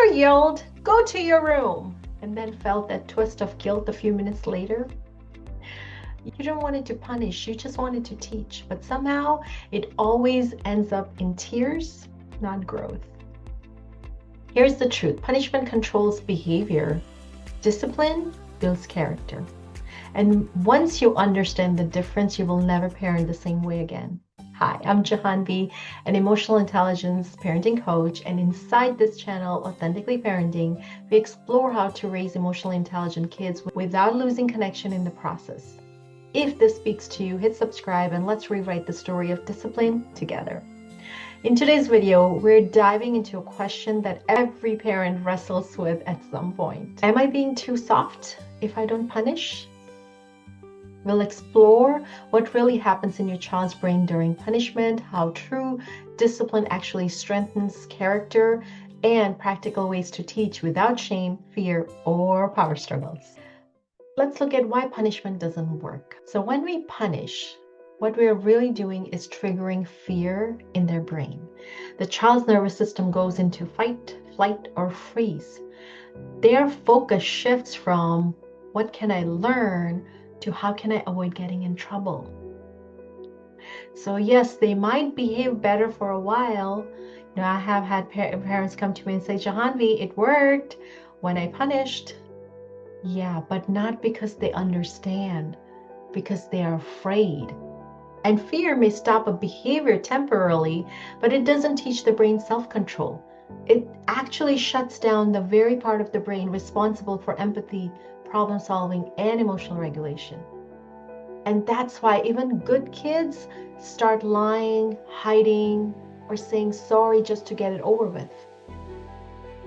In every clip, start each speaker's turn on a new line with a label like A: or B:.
A: yelled, "Go to your room," and then felt that twist of guilt a few minutes later? You don't want it to punish, you just wanted to teach, but somehow it always ends up in tears, not growth. Here's the truth: punishment controls behavior, discipline builds character. And once you understand the difference, you will never parent the same way again. Hi, I'm Jahanvi, an emotional intelligence parenting coach, and inside this channel, Authentically Parenting, we explore how to raise emotionally intelligent kids without losing connection in the process. If this speaks to you, hit subscribe and let's rewrite the story of discipline together. In today's video, we're diving into a question that every parent wrestles with at some point. Am I being too soft if I don't punish? We'll explore what really happens in your child's brain during punishment, how true discipline actually strengthens character, and practical ways to teach without shame, fear, or power struggles. Let's look at why punishment doesn't work. So when we punish, what we are really doing is triggering fear in their brain. The child's nervous system goes into fight, flight, or freeze. Their focus shifts from what can I learn to how can I avoid getting in trouble. So yes, they might behave better for a while. I have had parents come to me and say, "Jahanvi, it worked when I punished." Yeah, but not because they understand, because they are afraid. And fear may stop a behavior temporarily, but it doesn't teach the brain self-control. It actually shuts down the very part of the brain responsible for empathy, problem solving, and emotional regulation. And that's why even good kids start lying, hiding, or saying sorry just to get it over with.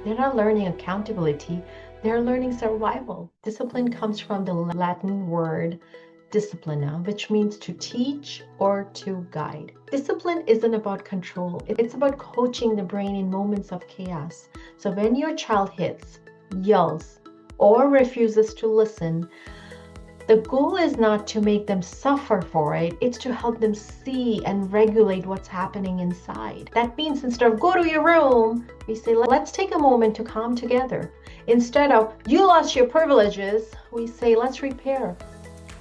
A: They're not learning accountability, they're learning survival. Discipline comes from the Latin word disciplina, which means to teach or to guide. Discipline isn't about control, it's about coaching the brain in moments of chaos. So when your child hits, yells, or refuses to listen, the goal is not to make them suffer for it, it's to help them see and regulate what's happening inside. That means instead of "go to your room," we say, "let's take a moment to calm together." Instead of "you lost your privileges," we say, "let's repair.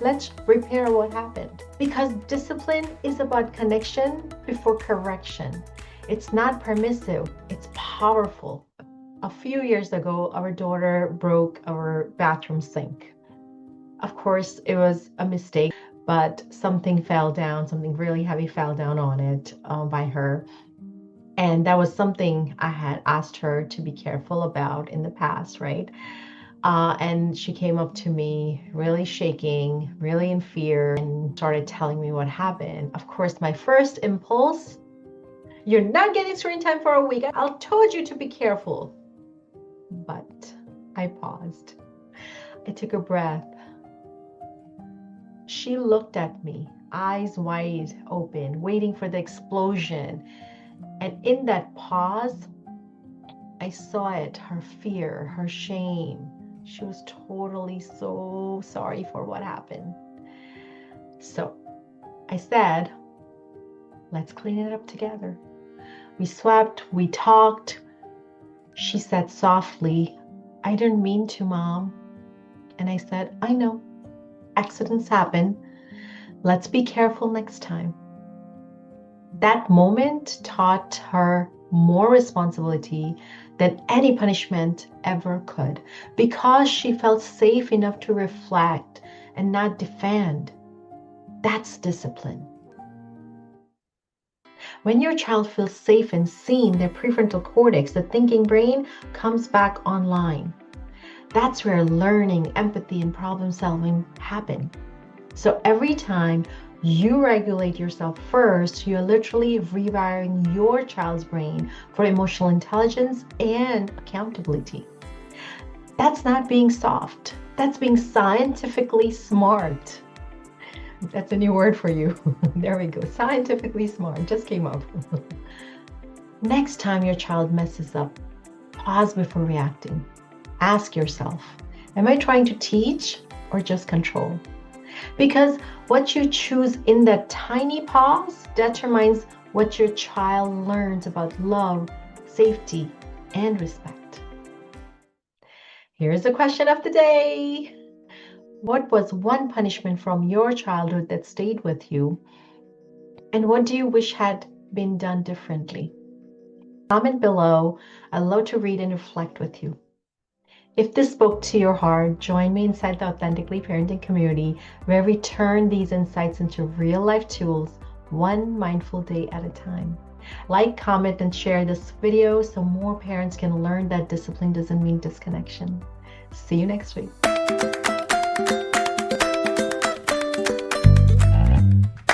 A: Let's repair what happened." Because discipline is about connection before correction. It's not permissive, it's powerful. A few years ago, our daughter broke our bathroom sink. Of course, it was a mistake, but something fell down, something really heavy fell down on it by her. And that was something I had asked her to be careful about in the past, right? And she came up to me really shaking, really in fear, and started telling me what happened. Of course, my first impulse, "You're not getting screen time for a week. I told you to be careful." But I paused. I took a breath. She looked at me, eyes wide open, waiting for the explosion. And in that pause, I saw it, her fear, her shame. She was totally so sorry for what happened. So I said, "Let's clean it up together." We swept, we talked. She said softly, "I didn't mean to, Mom." And I said, "I know. Accidents happen. Let's be careful next time." That moment taught her more responsibility than any punishment ever could, because she felt safe enough to reflect and not defend. That's discipline. When your child feels safe and seen, their prefrontal cortex, the thinking brain, comes back online. That's where learning, empathy, and problem solving happen. So every time you regulate yourself first, you're literally rewiring your child's brain for emotional intelligence and accountability. That's not being soft. That's being scientifically smart. That's a new word for you. There we go. Scientifically smart. Just came up. Next time your child messes up, pause before reacting. Ask yourself, am I trying to teach or just control? Because what you choose in that tiny pause determines what your child learns about love, safety, and respect. Here's the question of the day. What was one punishment from your childhood that stayed with you? And what do you wish had been done differently? Comment below. I love to read and reflect with you. If this spoke to your heart, join me inside the Authentically Parenting community, where we turn these insights into real-life tools, one mindful day at a time. Like, comment, and share this video so more parents can learn that discipline doesn't mean disconnection. See you next week.